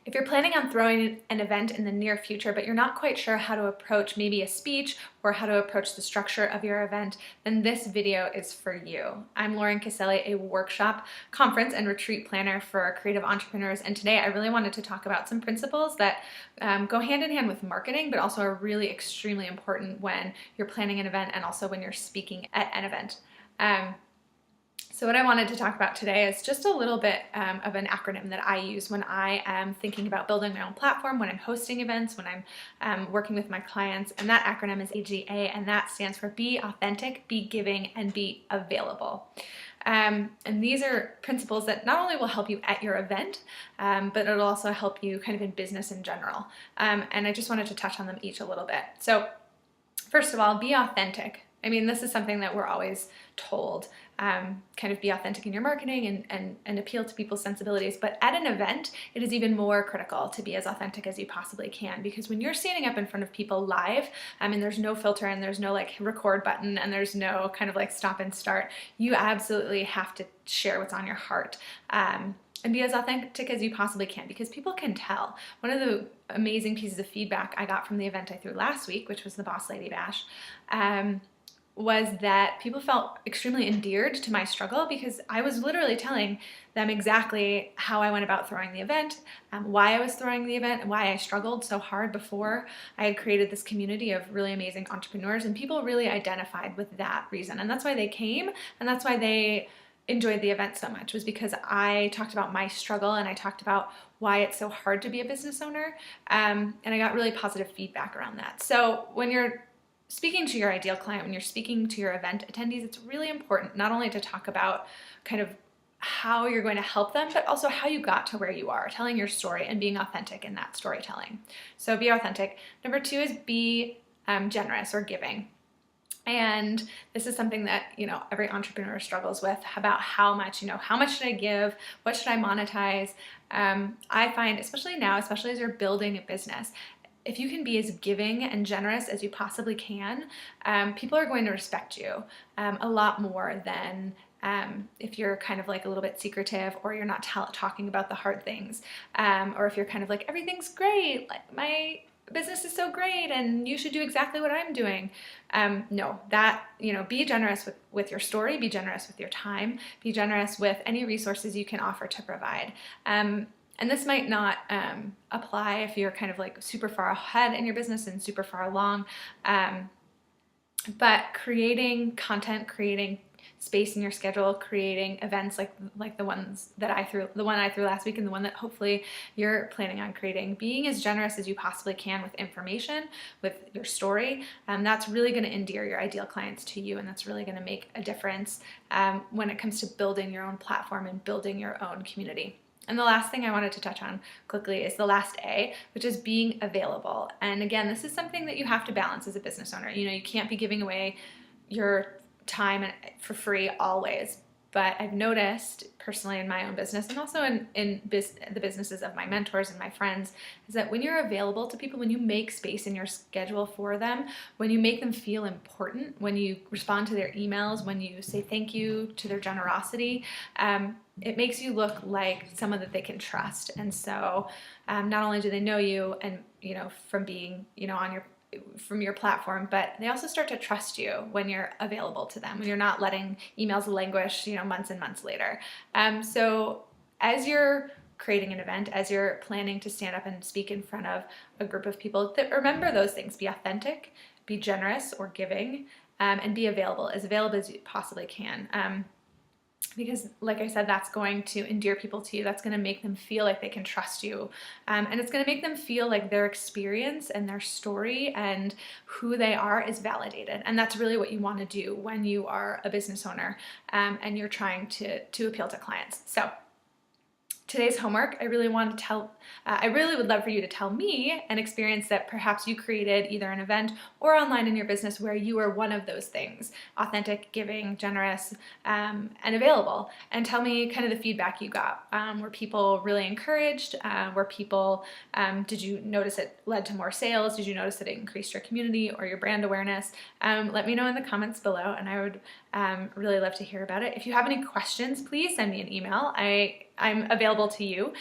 If you're planning on throwing an event in the near future, but you're not quite sure how to approach maybe a speech or how to approach the structure of your event, then this video is for you. I'm Lauren Caselli, a workshop, conference, and retreat planner for creative entrepreneurs, and today I really wanted to talk about some principles that go hand in hand with marketing, but also are really extremely important when you're planning an event and also when you're speaking at an event. So what I wanted to talk about today is just a little bit of an acronym that I use when I am thinking about building my own platform, when I'm hosting events, when I'm working with my clients, and that acronym is AGA, and that stands for Be Authentic, Be Giving, and Be Available. And these are principles that not only will help you at your event, but it'll also help you kind of in business in general. And I just wanted to touch on them each a little bit. So first of all, be authentic. I mean, this is something that we're always told, kind of be authentic in your marketing and appeal to people's sensibilities. But at an event, it is even more critical to be as authentic as you possibly can, because when you're standing up in front of people live, and there's no filter and there's no like record button and there's no kind of like stop and start, you absolutely have to share what's on your heart. And be as authentic as you possibly can, because people can tell. One of the amazing pieces of feedback I got from the event I threw last week, which was the Boss Lady Bash, was that people felt extremely endeared to my struggle, because I was literally telling them exactly how I went about throwing the event, why I was throwing the event, and why I struggled so hard before I had created this community of really amazing entrepreneurs, and people really identified with that reason. And that's why they came, and that's why they enjoyed the event so much, was because I talked about my struggle and I talked about why it's so hard to be a business owner, and I got really positive feedback around that. So when you're speaking to your ideal client, when you're speaking to your event attendees, it's really important not only to talk about kind of how you're going to help them, but also how you got to where you are, telling your story and being authentic in that storytelling. So be authentic. Number two is be generous or giving. And this is something that, every entrepreneur struggles with, about how much, how much should I give? What should I monetize? I find, especially now, especially as you're building a business, if you can be as giving and generous as you possibly can, people are going to respect you a lot more than if you're kind of like a little bit secretive, or you're not talking about the hard things, or if you're kind of like, everything's great, like my business is so great and you should do exactly what I'm doing. No, that, be generous with your story, be generous with your time, be generous with any resources you can offer to provide. And this might not apply if you're kind of like super far ahead in your business and super far along, but creating content, creating space in your schedule, creating events like the one I threw last week, and the one that hopefully you're planning on creating, being as generous as you possibly can with information, with your story, that's really going to endear your ideal clients to you, and that's really going to make a difference when it comes to building your own platform and building your own community. And the last thing I wanted to touch on quickly is the last A, which is being available. And again, this is something that you have to balance as a business owner. You can't be giving away your time for free always. But I've noticed personally in my own business, and also in the businesses of my mentors and my friends, is that when you're available to people, when you make space in your schedule for them, when you make them feel important, when you respond to their emails, when you say thank you to their generosity, it makes you look like someone that they can trust. And so not only do they know you and, from being, from your platform, but they also start to trust you when you're available to them, when you're not letting emails languish, months and months later. So as you're creating an event, as you're planning to stand up and speak in front of a group of people, remember those things. Be authentic, be generous or giving, and be available as you possibly can. Because like I said, that's going to endear people to you. That's going to make them feel like they can trust you. And it's going to make them feel like their experience and their story and who they are is validated. And that's really what you want to do when you are a business owner and you're trying to appeal to clients. So today's homework, I really would love for you to tell me an experience that perhaps you created either an event or online in your business where you were one of those things: authentic, giving, generous, and available. And tell me kind of the feedback you got. Were people really encouraged? Did you notice it led to more sales? Did you notice that it increased your community or your brand awareness? Let me know in the comments below, and I would really love to hear about it. If you have any questions, please send me an email. I'm available to you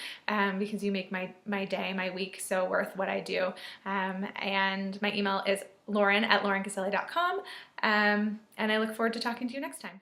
because you make my day, my week so worth what I do. And my email is lauren@laurencaselli.com. And I look forward to talking to you next time.